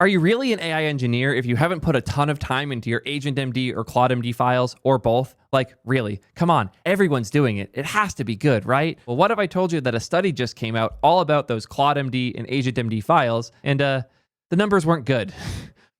Are you really an AI engineer if you haven't put a ton of time into your AGENT.md or CLAUDE.md files, or both? Like, really? Come on, everyone's doing it. It has to be good, right? Well, what if I told you that a study just came out all about those CLAUDE.md and AGENT.md files, and the numbers weren't good.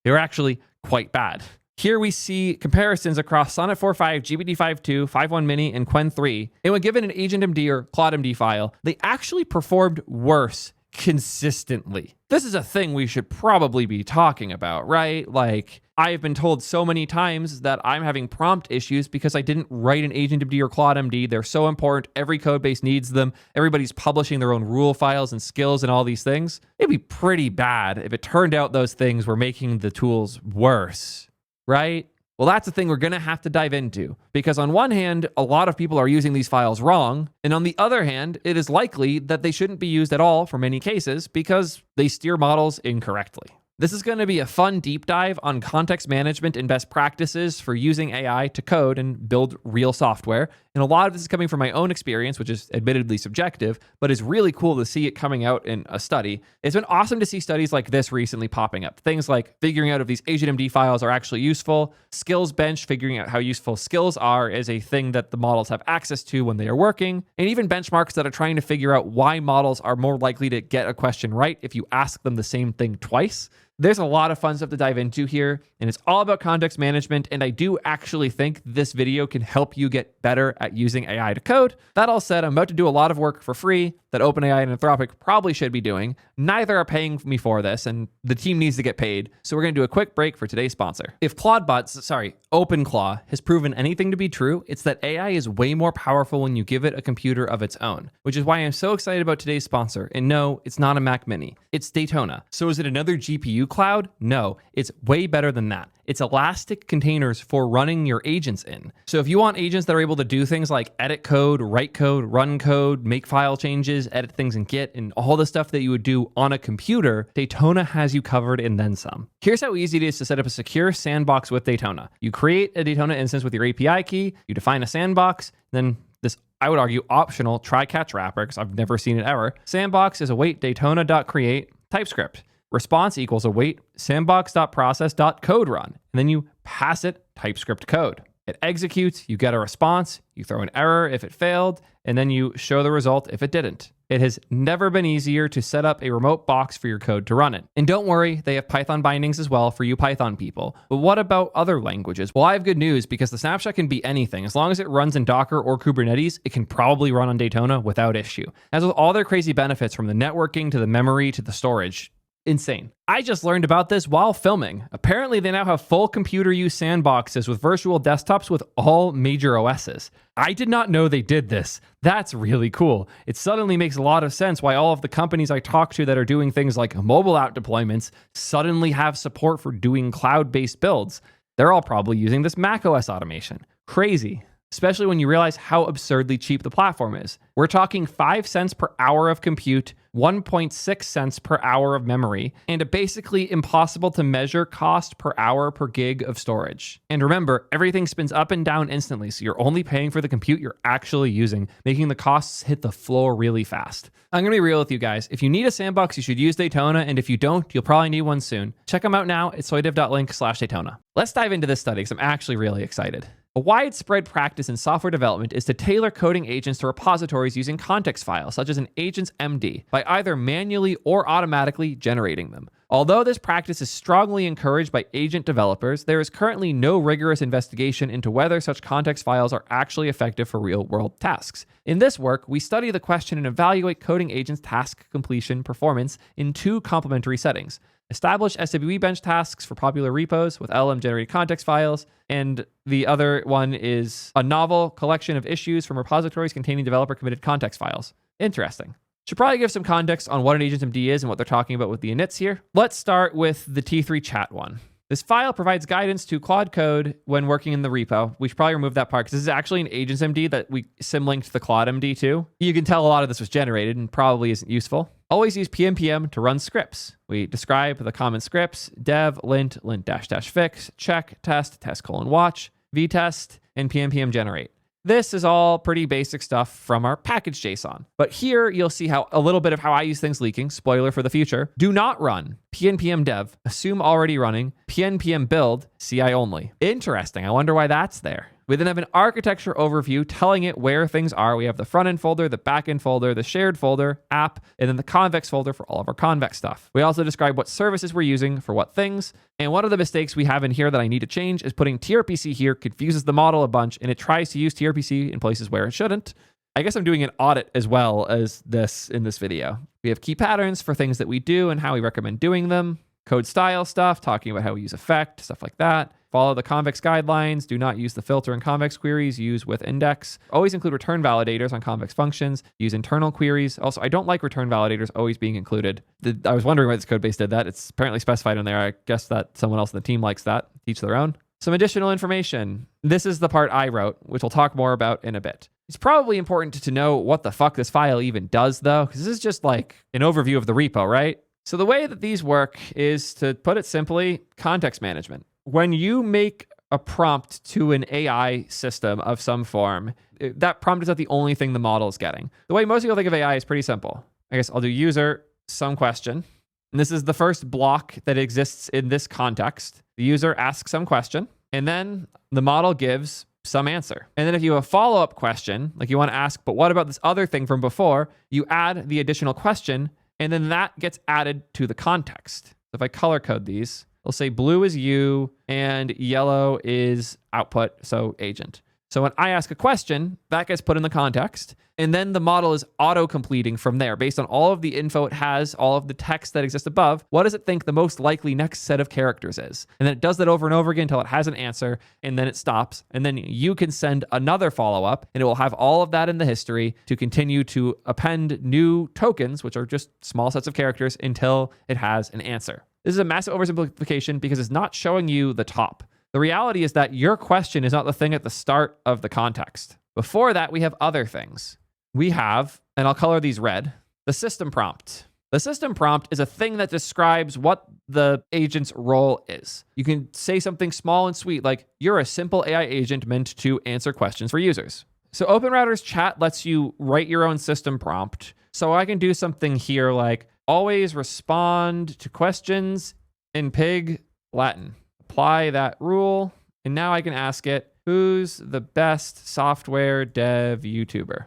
They were actually quite bad. Here we see comparisons across Sonnet 4.5, GPT-5.2, 5.1 Mini, and Qwen 3. And when given an AGENT.md or CLAUDE.md file, they actually performed worse consistently. This is a thing we should probably be talking about, right? Like, I've been told so many times that I'm having prompt issues because I didn't write an AGENT.md or CLAUDE.md. They're so important. Every code base needs them. Everybody's publishing their own rule files and skills and all these things. It'd be pretty bad if it turned out those things were making the tools worse, right? Well, that's the thing we're going to have to dive into, because on one hand, a lot of people are using these files wrong, and on the other hand, it is likely that they shouldn't be used at all for many cases because they steer models incorrectly. This is going to be a fun deep dive on context management and best practices for using AI to code and build real software. And a lot of this is coming from my own experience, which is admittedly subjective, but is really cool to see it coming out in a study. It's been awesome to see studies like this recently popping up. Things like figuring out if these AGENT.md files are actually useful, skills bench, figuring out how useful skills are is a thing that the models have access to when they are working, and even benchmarks that are trying to figure out why models are more likely to get a question right if you ask them the same thing twice. There's a lot of fun stuff to dive into here, and it's all about context management, and I do actually think this video can help you get better at using AI to code. That all said, I'm about to do a lot of work for free that OpenAI and Anthropic probably should be doing. Neither are paying me for this, and the team needs to get paid, so we're going to do a quick break for today's sponsor. If OpenClaw has proven anything to be true, it's that AI is way more powerful when you give it a computer of its own, which is why I'm so excited about today's sponsor. And no, it's not a Mac Mini, it's Daytona. So is it another GPU cloud? No, it's way better than that. It's elastic containers for running your agents in. So if you want agents that are able to do things like edit code, write code, run code, make file changes, edit things in Git, and all the stuff that you would do on a computer, Daytona has you covered and then some. Here's how easy it is to set up a secure sandbox with Daytona. You create a Daytona instance with your API key, you define a sandbox, then this, I would argue, optional try-catch wrapper, because I've never seen it ever. Sandbox is await Daytona.create TypeScript. Response equals await sandbox.process.code run, and then you pass it TypeScript code. It executes, you get a response, you throw an error if it failed, and then you show the result if it didn't. It has never been easier to set up a remote box for your code to run it. And don't worry, they have Python bindings as well for you Python people. But what about other languages? Well, I have good news, because the snapshot can be anything. As long as it runs in Docker or Kubernetes, it can probably run on Daytona without issue. As with all their crazy benefits, from the networking to the memory to the storage, insane. I just learned about this while filming. Apparently, they now have full computer use sandboxes with virtual desktops with all major OSs. I did not know they did this. That's really cool. It suddenly makes a lot of sense why all of the companies I talk to that are doing things like mobile app deployments suddenly have support for doing cloud-based builds. They're all probably using this macOS automation. Crazy. Especially when you realize how absurdly cheap the platform is. We're talking 5 cents per hour of compute, 1.6 cents per hour of memory, and a basically impossible to measure cost per hour per gig of storage. And remember, everything spins up and down instantly, so you're only paying for the compute you're actually using, making the costs hit the floor really fast. I'm gonna be real with you guys. If you need a sandbox, you should use Daytona, and if you don't, you'll probably need one soon. Check them out now at soydev.link/Daytona. Let's dive into this study, because I'm actually really excited. A widespread practice in software development is to tailor coding agents to repositories using context files, such as an agentmd, by either manually or automatically generating them. Although this practice is strongly encouraged by agent developers, there is currently no rigorous investigation into whether such context files are actually effective for real-world tasks. In this work, we study the question and evaluate coding agents' task completion performance in 2 complementary settings. Establish SWE bench tasks for popular repos with LLM-generated context files, and the other one is a novel collection of issues from repositories containing developer-committed context files. Interesting. Should probably give some context on what an agentmd is and what they're talking about with the inits here. Let's start with the T3 chat one. This file provides guidance to Claude Code when working in the repo. We should probably remove that part, because this is actually an agentmd that we symlinked the CLAUDEMD to. You can tell a lot of this was generated and probably isn't useful. Always use pm to run scripts. We describe the common scripts: dev, lint dash fix, check, test, test::watch, vtest, and pm generate. This is all pretty basic stuff from our package JSON. But here you'll see how a little bit of how I use things leaking, spoiler for the future. Do not run pnpm dev, assume already running, pnpm build, CI only. Interesting, I wonder why that's there. We then have an architecture overview telling it where things are. We have the front end folder, the back end folder, the shared folder, app, and then the convex folder for all of our convex stuff. We also describe what services we're using for what things. And one of the mistakes we have in here that I need to change is putting TRPC here confuses the model a bunch, and it tries to use TRPC in places where it shouldn't. I guess I'm doing an audit as well as this in this video. We have key patterns for things that we do and how we recommend doing them. Code style stuff, talking about how we use effect, stuff like that. Follow the convex guidelines. Do not use the filter in convex queries. Use with index. Always include return validators on convex functions. Use internal queries. Also, I don't like return validators always being included. I was wondering why this code base did that. It's apparently specified in there. I guess that someone else in the team likes that. Each their own. Some additional information. This is the part I wrote, which we'll talk more about in a bit. It's probably important to know what the fuck this file even does, though, because this is just like an overview of the repo, right? So the way that these work is, to put it simply, context management. When you make a prompt to an AI system of some form, that prompt is not the only thing the model is getting. The way most people think of AI is pretty simple. I guess I'll do user, some question. And this is the first block that exists in this context. The user asks some question, and then the model gives some answer. And then if you have a follow-up question, like you want to ask, but what about this other thing from before, you add the additional question, and then that gets added to the context. So if I color code these, it'll say blue is you and yellow is output, so agent. So when I ask a question, that gets put in the context, and then the model is auto-completing from there. Based on all of the info it has, all of the text that exists above, what does it think the most likely next set of characters is? And then it does that over and over again until it has an answer, and then it stops. And then you can send another follow-up, and it will have all of that in the history to continue to append new tokens, which are just small sets of characters, until it has an answer. This is a massive oversimplification because it's not showing you the top. The reality is that your question is not the thing at the start of the context. Before that, we have other things. We have, and I'll color these red, the system prompt. The system prompt is a thing that describes what the agent's role is. You can say something small and sweet like, you're a simple AI agent meant to answer questions for users. So OpenRouter's chat lets you write your own system prompt. So I can do something here like, always respond to questions in Pig Latin. Apply that rule, and now I can ask it, who's the best software dev YouTuber?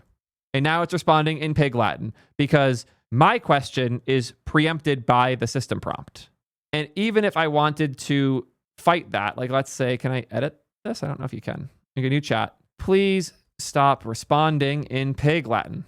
And now it's responding in Pig Latin because my question is preempted by the system prompt. And even if I wanted to fight that, like let's say, can I edit this? I don't know if you can. Make a new chat. Please stop responding in Pig Latin.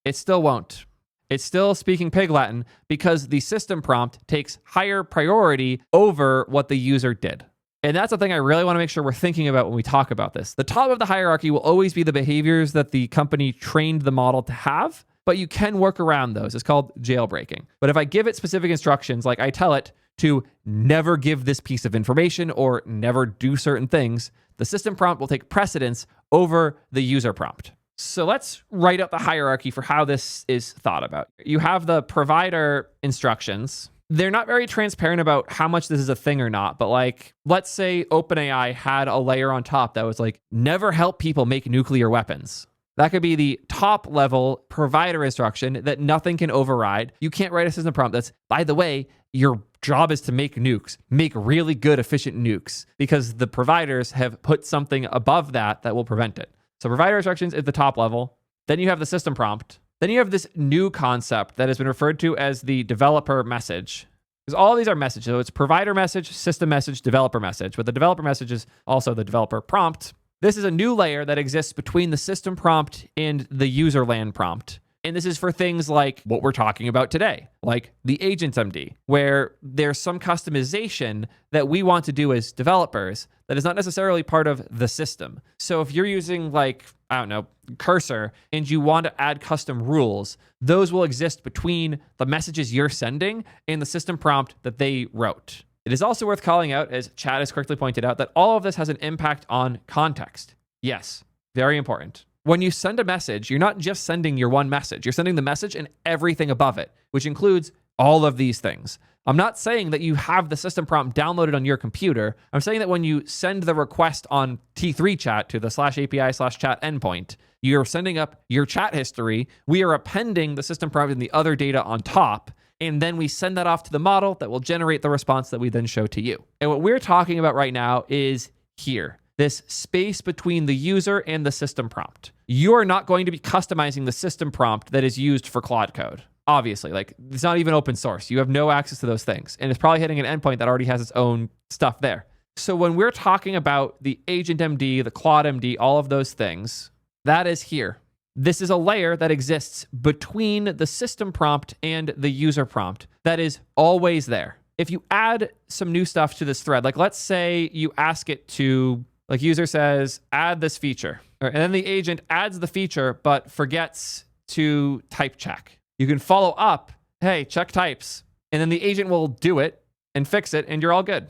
It still won't. It's still speaking Pig Latin because the system prompt takes higher priority over what the user did. And that's the thing I really want to make sure we're thinking about when we talk about this. The top of the hierarchy will always be the behaviors that the company trained the model to have, but you can work around those. It's called jailbreaking. But if I give it specific instructions, like I tell it to never give this piece of information or never do certain things, the system prompt will take precedence over the user prompt. So let's write out the hierarchy for how this is thought about. You have the provider instructions. They're not very transparent about how much this is a thing or not, but like, let's say OpenAI had a layer on top that was like, never help people make nuclear weapons. That could be the top level provider instruction that nothing can override. You can't write a system prompt that's, by the way, your job is to make nukes, make really good, efficient nukes, because the providers have put something above that that will prevent it. So provider instructions is the top level. Then you have the system prompt. Then you have this new concept that has been referred to as the developer message. Because all of these are messages. So it's provider message, system message, developer message. But the developer message is also the developer prompt. This is a new layer that exists between the system prompt and the user land prompt. And this is for things like what we're talking about today, like the AGENT.md, where there's some customization that we want to do as developers that is not necessarily part of the system. So if you're using like, I don't know, Cursor, and you want to add custom rules, those will exist between the messages you're sending and the system prompt that they wrote. It is also worth calling out, as Chad has correctly pointed out, that all of this has an impact on context. Yes, very important. When you send a message, you're not just sending your one message. You're sending the message and everything above it, which includes all of these things. I'm not saying that you have the system prompt downloaded on your computer. I'm saying that when you send the request on T3 chat to the /API/chat endpoint, you're sending up your chat history. We are appending the system prompt and the other data on top. And then we send that off to the model that will generate the response that we then show to you. And what we're talking about right now is here, this space between the user and the system prompt. You are not going to be customizing the system prompt that is used for Claude Code. Obviously, like it's not even open source. You have no access to those things. And it's probably hitting an endpoint that already has its own stuff there. So when we're talking about the AGENT.md, the CLAUDE.md, all of those things, that is here. This is a layer that exists between the system prompt and the user prompt that is always there. If you add some new stuff to this thread, like let's say you ask it to, like user says, add this feature, and then the agent adds the feature but forgets to type check. You can follow up, hey, check types, and then the agent will do it and fix it, and you're all good.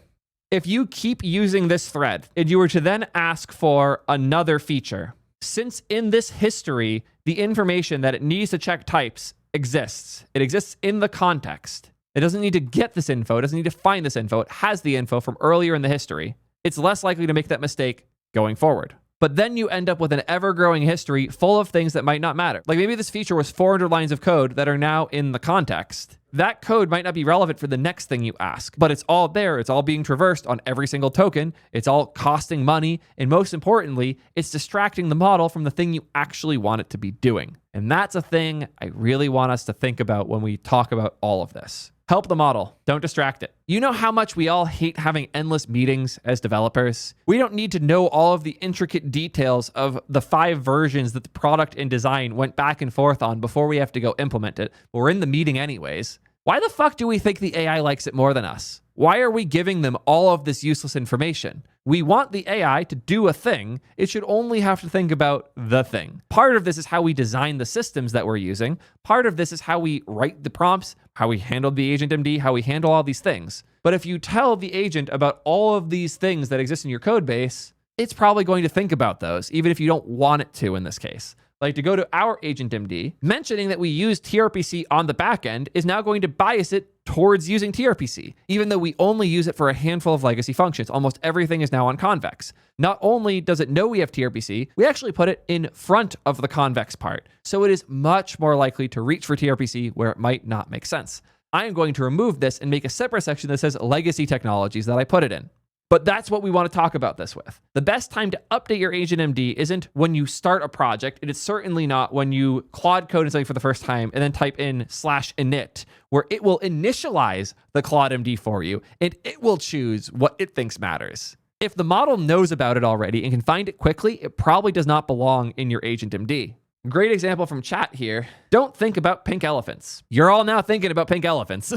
If you keep using this thread and you were to then ask for another feature, since in this history, the information that it needs to check types exists. It exists in the context. It doesn't need to get this info. It doesn't need to find this info. It has the info from earlier in the history. It's less likely to make that mistake going forward. But then you end up with an ever-growing history full of things that might not matter. Like maybe this feature was 400 lines of code that are now in the context. That code might not be relevant for the next thing you ask, but it's all there. It's all being traversed on every single token. It's all costing money. And most importantly, it's distracting the model from the thing you actually want it to be doing. And that's a thing I really want us to think about when we talk about all of this. Help the model. Don't distract it. You know how much we all hate having endless meetings as developers? We don't need to know all of the intricate details of the 5 versions that the product and design went back and forth on before we have to go implement it. We're in the meeting anyways. Why the fuck do we think the AI likes it more than us? Why are we giving them all of this useless information? We want the AI to do a thing. It should only have to think about the thing. Part of this is how we design the systems that we're using. Part of this is how we write the prompts, how we handle the AGENT.md, how we handle all these things. But if you tell the agent about all of these things that exist in your code base, it's probably going to think about those, even if you don't want it to in this case. Like to go to our AGENT.md, mentioning that we use TRPC on the back end is now going to bias it towards using TRPC, even though we only use it for a handful of legacy functions. Almost everything is now on convex. Not only does it know we have TRPC, we actually put it in front of the convex part. So it is much more likely to reach for TRPC where it might not make sense. I am going to remove this and make a separate section that says legacy technologies that I put it in. But that's what we want to talk about this with. The best time to update your AGENT.md isn't when you start a project, and it's certainly not when you Claude code something for the first time and then type in /init, where it will initialize the CLAUDE.md for you, and it will choose what it thinks matters. If the model knows about it already and can find it quickly, it probably does not belong in your AGENT.md. Great example from chat here. Don't think about pink elephants. You're all now thinking about pink elephants.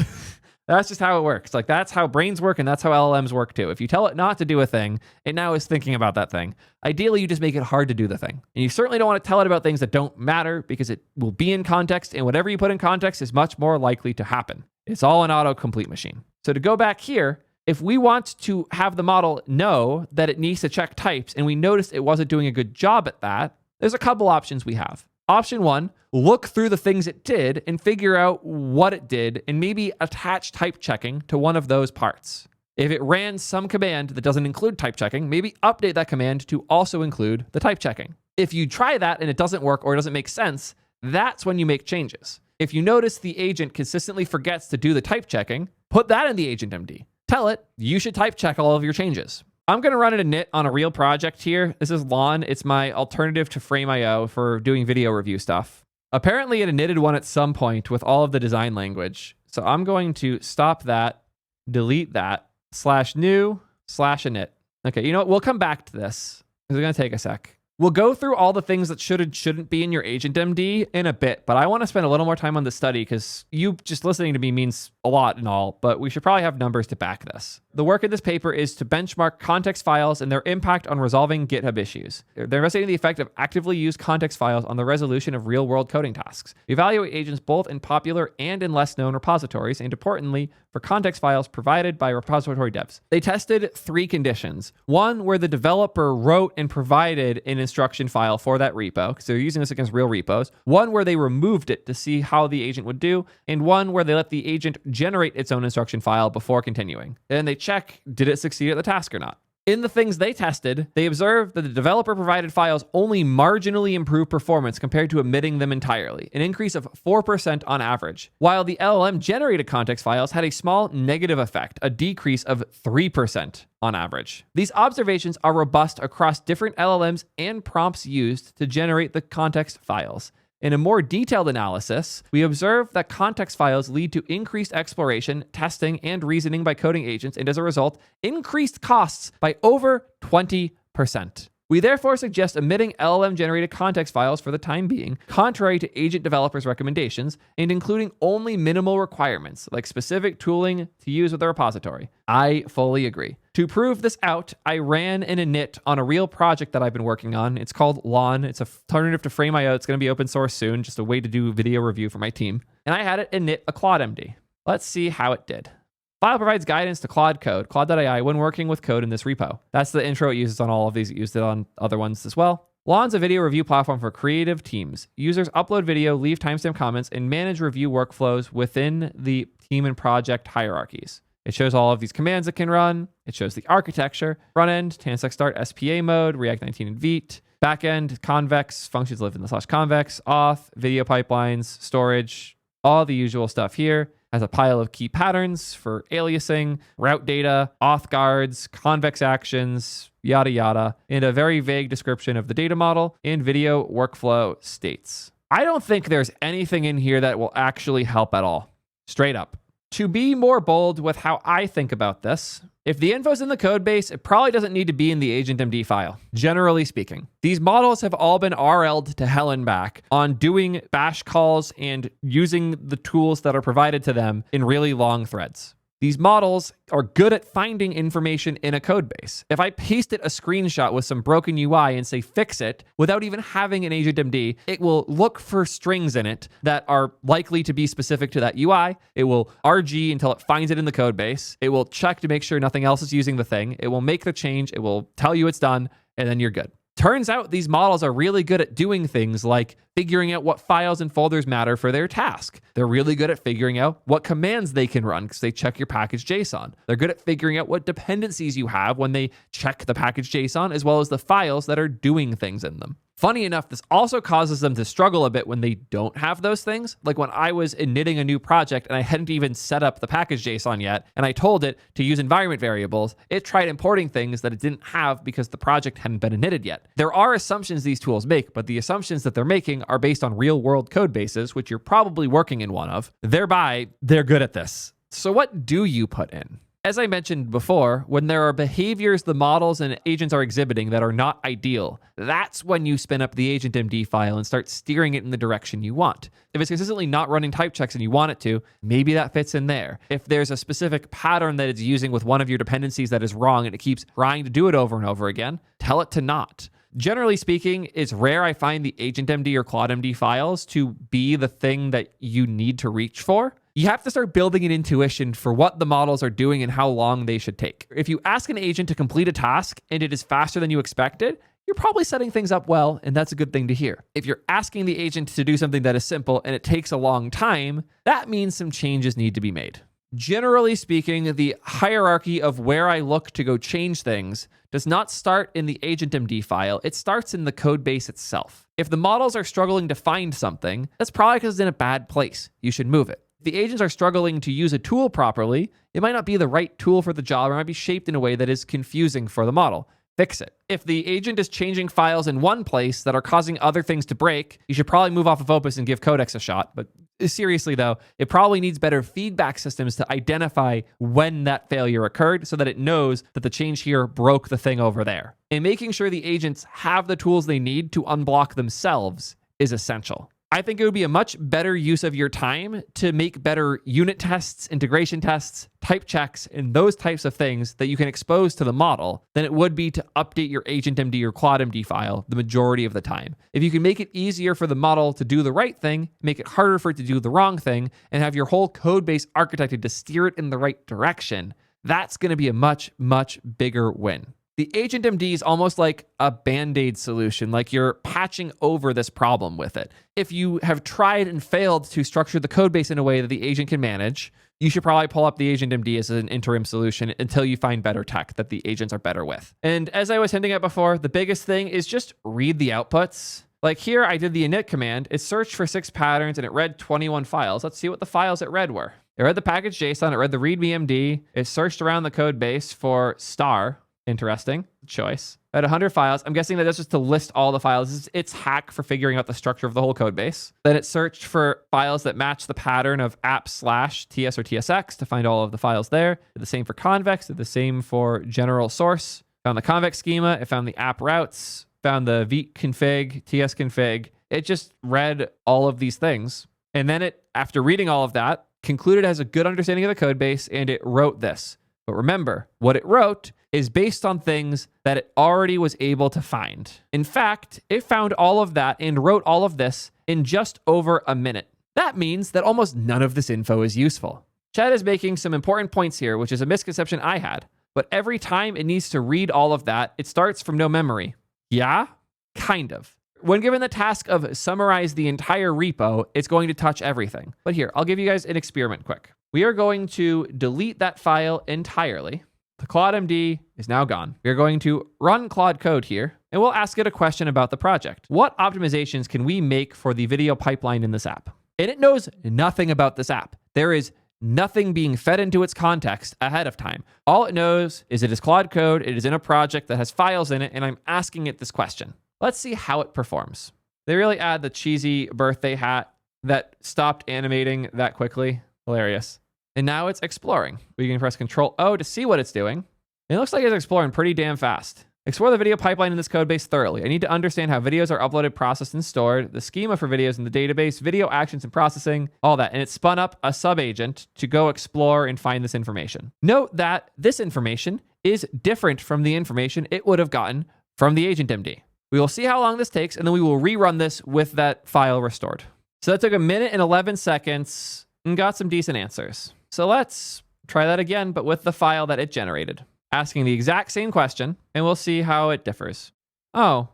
That's just how it works. Like that's how brains work and that's how LLMs work too. If you tell it not to do a thing, it now is thinking about that thing. Ideally, you just make it hard to do the thing. And you certainly don't want to tell it about things that don't matter because it will be in context and whatever you put in context is much more likely to happen. It's all an autocomplete machine. So to go back here, if we want to have the model know that it needs to check types and we notice it wasn't doing a good job at that, there's a couple options we have. Option 1, look through the things it did and figure out what it did and maybe attach type checking to one of those parts. If it ran some command that doesn't include type checking, maybe update that command to also include the type checking. If you try that and it doesn't work or it doesn't make sense, that's when you make changes. If you notice the agent consistently forgets to do the type checking, put that in the AGENT.md. Tell it you should type check all of your changes. I'm going to run an init on a real project here. This is Lawn. It's my alternative to Frame.io for doing video review stuff. Apparently it initted one at some point with all of the design language. So I'm going to stop that, delete that, /new/init. Okay, you know what? We'll come back to this. It's going to take a sec. We'll go through all the things that should and shouldn't be in your AGENT.md in a bit, but I want to spend a little more time on this study because you just listening to me means a lot and all, but we should probably have numbers to back this. The work in this paper is to benchmark context files and their impact on resolving GitHub issues. They're investigating the effect of actively used context files on the resolution of real-world coding tasks. Evaluate agents both in popular and in less-known repositories, and importantly, for context files provided by repository devs. They tested 3 conditions. One, where the developer wrote and provided an instruction file for that repo, because they're using this against real repos. One, where they removed it to see how the agent would do. And one, where they let the agent generate its own instruction file before continuing. And they check, did it succeed at the task or not? In the things they tested, they observed that the developer-provided files only marginally improve performance compared to omitting them entirely, an increase of 4% on average, while the LLM-generated context files had a small negative effect, a decrease of 3% on average. These observations are robust across different LLMs and prompts used to generate the context files. In a more detailed analysis, we observe that context files lead to increased exploration, testing, and reasoning by coding agents, and as a result, increased costs by over 20%. We therefore suggest omitting LLM-generated context files for the time being, contrary to agent developers' recommendations, and including only minimal requirements, like specific tooling to use with the repository. I fully agree. To prove this out, I ran an init on a real project that I've been working on. It's called Lawn. It's an alternative to Frame.io. It's going to be open source soon, just a way to do video review for my team. And I had it init a CLAUDE.md. Let's see how it did. File provides guidance to Claude code, Claude.ai, when working with code in this repo. That's the intro it uses on all of these. It used it on other ones as well. Lawn's a video review platform for creative teams. Users upload video, leave timestamp comments, and manage review workflows within the team and project hierarchies. It shows all of these commands it can run. It shows the architecture, front end, TANSEC start, SPA mode, React 19 and Vite, backend, convex, functions live in the /convex, auth, video pipelines, storage, all the usual stuff here. Has a pile of key patterns for aliasing, route data, auth guards, convex actions, yada yada, and a very vague description of the data model and video workflow states. I don't think there's anything in here that will actually help at all. Straight up. To be more bold with how I think about this, if the info's in the code base, it probably doesn't need to be in the agent.md file, generally speaking. These models have all been RL'd to hell and back on doing bash calls and using the tools that are provided to them in really long threads. These models are good at finding information in a code base. If I pasted a screenshot with some broken UI and say fix it without even having an agent.md, it will look for strings in it that are likely to be specific to that UI. It will RG until it finds it in the code base. It will check to make sure nothing else is using the thing. It will make the change. It will tell you it's done, and then you're good. Turns out these models are really good at doing things like figuring out what files and folders matter for their task. They're really good at figuring out what commands they can run because they check your package JSON. They're good at figuring out what dependencies you have when they check the package JSON, as well as the files that are doing things in them. Funny enough, this also causes them to struggle a bit when they don't have those things. Like when I was initting a new project and I hadn't even set up the package JSON yet, and I told it to use environment variables, it tried importing things that it didn't have because the project hadn't been initted yet. There are assumptions these tools make, but the assumptions that they're making are based on real world code bases, which you're probably working in one of. Thereby, they're good at this. So what do you put in? As I mentioned before, when there are behaviors the models and agents are exhibiting that are not ideal, that's when you spin up the agent.md file and start steering it in the direction you want. If it's consistently not running type checks and you want it to, maybe that fits in there. If there's a specific pattern that it's using with one of your dependencies that is wrong and it keeps trying to do it over and over again, tell it to not. Generally speaking, it's rare I find the agent.md or claude.md files to be the thing that you need to reach for. You have to start building an intuition for what the models are doing and how long they should take. If you ask an agent to complete a task and it is faster than you expected, you're probably setting things up well, and that's a good thing to hear. If you're asking the agent to do something that is simple and it takes a long time, that means some changes need to be made. Generally speaking, the hierarchy of where I look to go change things does not start in the agent.md file. It starts in the code base itself. If the models are struggling to find something, that's probably because it's in a bad place. You should move it. If the agents are struggling to use a tool properly, it might not be the right tool for the job or might be shaped in a way that is confusing for the model. Fix it. If the agent is changing files in one place that are causing other things to break, you should probably move off of Opus and give Codex a shot. But seriously though, it probably needs better feedback systems to identify when that failure occurred so that it knows that the change here broke the thing over there. And making sure the agents have the tools they need to unblock themselves is essential. I think it would be a much better use of your time to make better unit tests, integration tests, type checks, and those types of things that you can expose to the model than it would be to update your agent.md or claude.md file the majority of the time. If you can make it easier for the model to do the right thing, make it harder for it to do the wrong thing, and have your whole code base architected to steer it in the right direction, that's going to be a much, much bigger win. The AGENT.md is almost like a Band-Aid solution, like you're patching over this problem with it. If you have tried and failed to structure the code base in a way that the agent can manage, you should probably pull up the AGENT.md as an interim solution until you find better tech that the agents are better with. And as I was hinting at before, the biggest thing is just read the outputs. Like here, I did the init command. It searched for 6 patterns and it read 21 files. Let's see what the files it read were. It read the package JSON. It read the readme.md. It searched around the code base for star. Interesting choice. At 100 files, I'm guessing that that's just to list all the files. It's hack for figuring out the structure of the whole code base. Then it searched for files that match the pattern of app/ts or tsx to find all of the files there. Did the same for convex, did the same for general source. Found the convex schema, it found the app routes, found the vite config, ts config. It just read all of these things. And then it, after reading all of that, concluded it has a good understanding of the code base and it wrote this. But remember, what it wrote is based on things that it already was able to find. In fact, it found all of that and wrote all of this in just over a minute. That means that almost none of this info is useful. Chad is making some important points here, which is a misconception I had. But every time it needs to read all of that, it starts from no memory. Yeah, kind of. When given the task of summarize the entire repo, it's going to touch everything. But here, I'll give you guys an experiment quick. We are going to delete that file entirely. The CLAUDEMD is now gone. We're going to run Claude code here, and we'll ask it a question about the project. What optimizations can we make for the video pipeline in this app? And it knows nothing about this app. There is nothing being fed into its context ahead of time. All it knows is it is Claude code, it is in a project that has files in it, and I'm asking it this question. Let's see how it performs. They really add the cheesy birthday hat that stopped animating that quickly. Hilarious. And now it's exploring. We can press Control-O to see what it's doing. It looks like it's exploring pretty damn fast. Explore the video pipeline in this code base thoroughly. I need to understand how videos are uploaded, processed, and stored, the schema for videos in the database, video actions and processing, all that. And it spun up a sub-agent to go explore and find this information. Note that this information is different from the information it would have gotten from the AGENT.md. We will see how long this takes, and then we will rerun this with that file restored. So that took 1 minute and 11 seconds and got some decent answers. So let's try that again, but with the file that it generated. Asking the exact same question, and we'll see how it differs. Oh,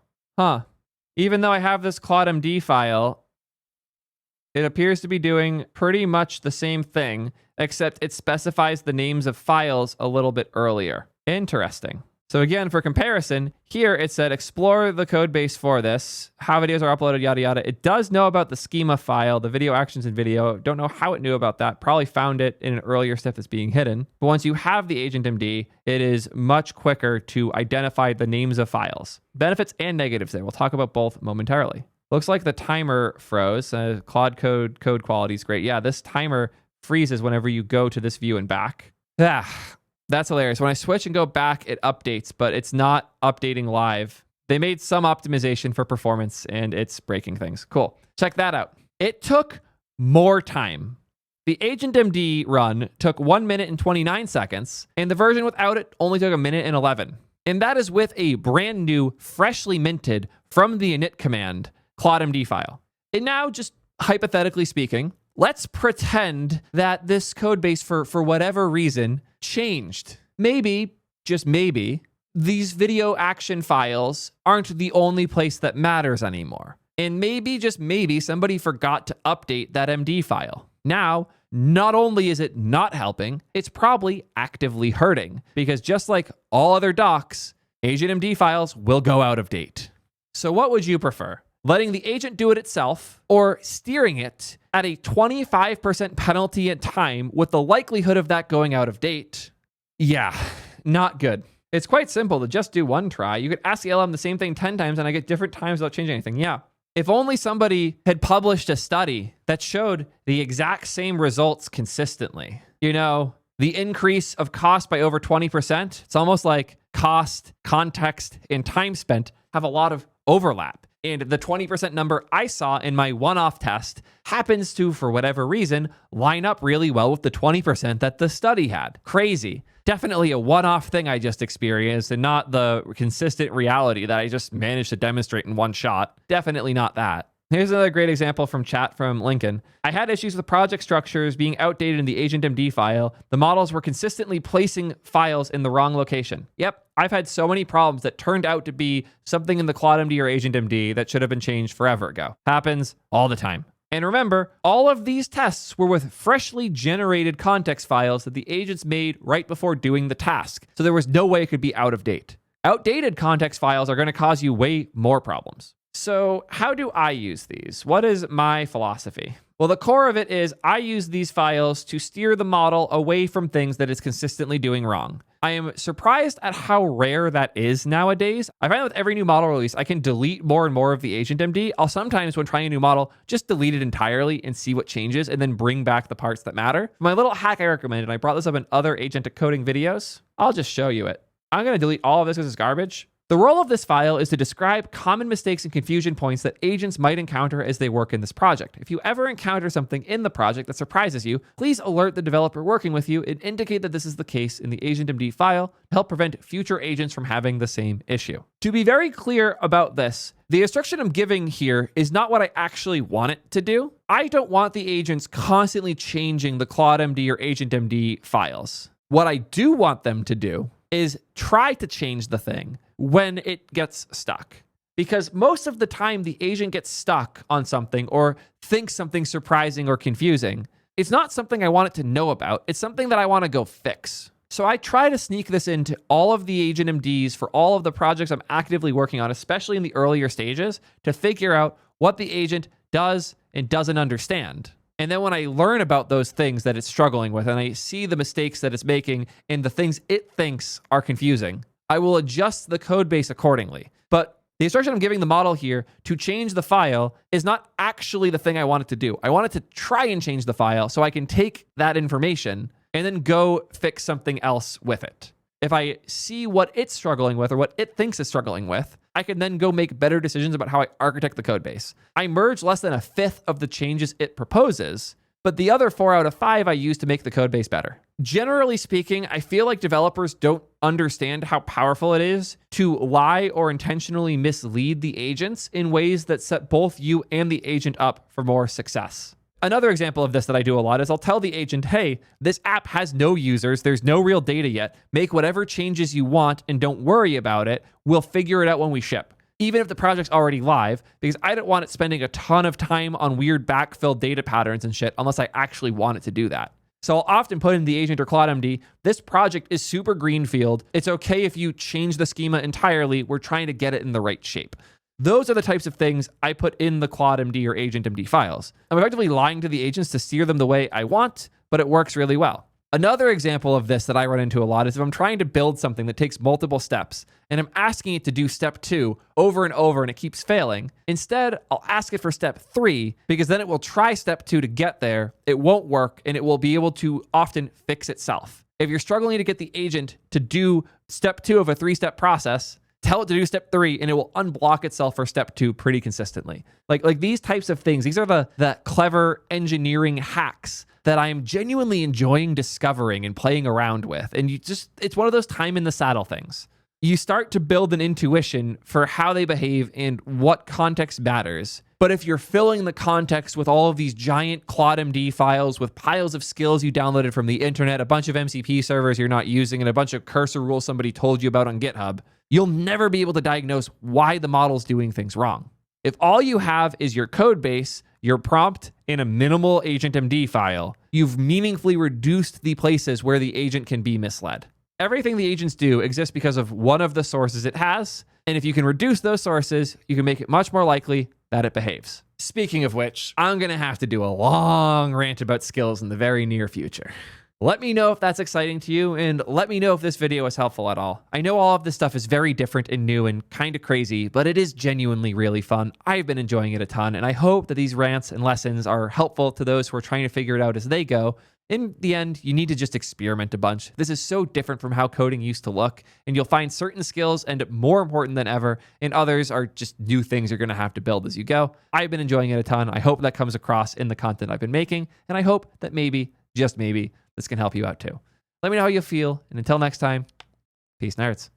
even though I have this CLAUDEMD file, it appears to be doing pretty much the same thing, except it specifies the names of files a little bit earlier. Interesting. So again, for comparison, here it said explore the code base for this, how videos are uploaded, yada, yada. It does know about the schema file, the video actions in video. Don't know how it knew about that. Probably found it in an earlier step that's being hidden. But once you have the AGENT.md, it is much quicker to identify the names of files. Benefits and negatives there. We'll talk about both momentarily. Looks like the timer froze. Claude code quality is great. Yeah, this timer freezes whenever you go to this view and back. That's hilarious. When I switch and go back, it updates, but it's not updating live. They made some optimization for performance and it's breaking things. Cool. Check that out. It took more time. The AGENT.md run took 1 minute and 29 seconds, and the version without it only took 1 minute and 11. And that is with a brand new, freshly minted from the init command CLAUDEMD file. And now, just hypothetically speaking, let's pretend that this code base, for whatever reason, changed. Maybe, just maybe, these video action files aren't the only place that matters anymore. And maybe, just maybe, somebody forgot to update that MD file. Now, not only is it not helping, it's probably actively hurting, because just like all other docs, AGENT.md files will go out of date. So what would you prefer? Letting the agent do it itself, or steering it at a 25% penalty at time with the likelihood of that going out of date? Yeah, not good. It's quite simple to just do one try. You could ask the LLM the same thing 10 times and I get different times without changing anything. Yeah. If only somebody had published a study that showed the exact same results consistently. You know, the increase of cost by over 20%, it's almost like cost, context, and time spent have a lot of overlap. And the 20% number I saw in my one-off test happens to, for whatever reason, line up really well with the 20% that the study had. Crazy. Definitely a one-off thing I just experienced and not the consistent reality that I just managed to demonstrate in one shot. Definitely not that. Here's another great example from chat from Lincoln. I had issues with project structures being outdated in the agent.md file. The models were consistently placing files in the wrong location. Yep, I've had so many problems that turned out to be something in the CLAUDE.md or agent.md that should have been changed forever ago. Happens all the time. And remember, all of these tests were with freshly generated context files that the agents made right before doing the task. So there was no way it could be out of date. Outdated context files are going to cause you way more problems. So how do I use these? What is my philosophy? Well, the core of it is I use these files to steer the model away from things that it's consistently doing wrong. I am surprised at how rare that is nowadays. I find that with every new model release, I can delete more and more of the agent.md. I'll sometimes, when trying a new model, just delete it entirely and see what changes and then bring back the parts that matter. My little hack I recommend, and I brought this up in other agentic coding videos, I'll just show you it. I'm going to delete all of this because it's garbage. The role of this file is to describe common mistakes and confusion points that agents might encounter as they work in this project. If you ever encounter something in the project that surprises you, please alert the developer working with you and indicate that this is the case in the agent.md file to help prevent future agents from having the same issue. To be very clear about this, the instruction I'm giving here is not what I actually want it to do. I don't want the agents constantly changing the CLAUDE.md or agent.md files. What I do want them to do is try to change the thing when it gets stuck. Because most of the time the agent gets stuck on something or thinks something surprising or confusing. It's not something I want it to know about. It's something that I want to go fix. So I try to sneak this into all of the agent.mds for all of the projects I'm actively working on, especially in the earlier stages, to figure out what the agent does and doesn't understand. And then when I learn about those things that it's struggling with and I see the mistakes that it's making and the things it thinks are confusing, I will adjust the code base accordingly. But the instruction I'm giving the model here to change the file is not actually the thing I want it to do. I want it to try and change the file so I can take that information and then go fix something else with it. If I see what it's struggling with or what it thinks it's struggling with, I can then go make better decisions about how I architect the code base. I merge less than a fifth of the changes it proposes, but the other 4 out of 5 I use to make the code base better. Generally speaking, I feel like developers don't understand how powerful it is to lie or intentionally mislead the agents in ways that set both you and the agent up for more success. Another example of this that I do a lot is I'll tell the agent, hey, this app has no users, there's no real data yet, make whatever changes you want and don't worry about it, we'll figure it out when we ship. Even if the project's already live, because I don't want it spending a ton of time on weird backfill data patterns and shit unless I actually want it to do that. So I'll often put in the agent or CLAUDE.md, this project is super greenfield, it's okay if you change the schema entirely, we're trying to get it in the right shape. Those are the types of things I put in the CLAUDE.md or agent.md files. I'm effectively lying to the agents to steer them the way I want, but it works really well. Another example of this that I run into a lot is if I'm trying to build something that takes multiple steps and I'm asking it to do step 2 over and over and it keeps failing. Instead, I'll ask it for step 3 because then it will try step 2 to get there. It won't work and it will be able to often fix itself. If you're struggling to get the agent to do step 2 of a 3-step process, tell it to do step 3 and it will unblock itself for step 2 pretty consistently. Like these types of things, these are the clever engineering hacks that I am genuinely enjoying discovering and playing around with. And it's one of those time in the saddle things. You start to build an intuition for how they behave and what context matters. But if you're filling the context with all of these giant CLAUDE.md files with piles of skills you downloaded from the internet, a bunch of MCP servers you're not using, and a bunch of cursor rules somebody told you about on GitHub, you'll never be able to diagnose why the model's doing things wrong. If all you have is your code base, your prompt, and a minimal agent.md file, you've meaningfully reduced the places where the agent can be misled. Everything the agents do exists because of one of the sources it has, and if you can reduce those sources, you can make it much more likely that it behaves. Speaking of which, I'm going to have to do a long rant about skills in the very near future. Let me know if that's exciting to you, and let me know if this video is helpful at all. I know all of this stuff is very different and new and kind of crazy, but it is genuinely really fun. I've been enjoying it a ton, and I hope that these rants and lessons are helpful to those who are trying to figure it out as they go. In the end, you need to just experiment a bunch. This is so different from how coding used to look, and you'll find certain skills end up more important than ever, and others are just new things you're going to have to build as you go. I've been enjoying it a ton. I hope that comes across in the content I've been making, and I hope that maybe, just maybe, this can help you out too. Let me know how you feel, and until next time, peace nerds.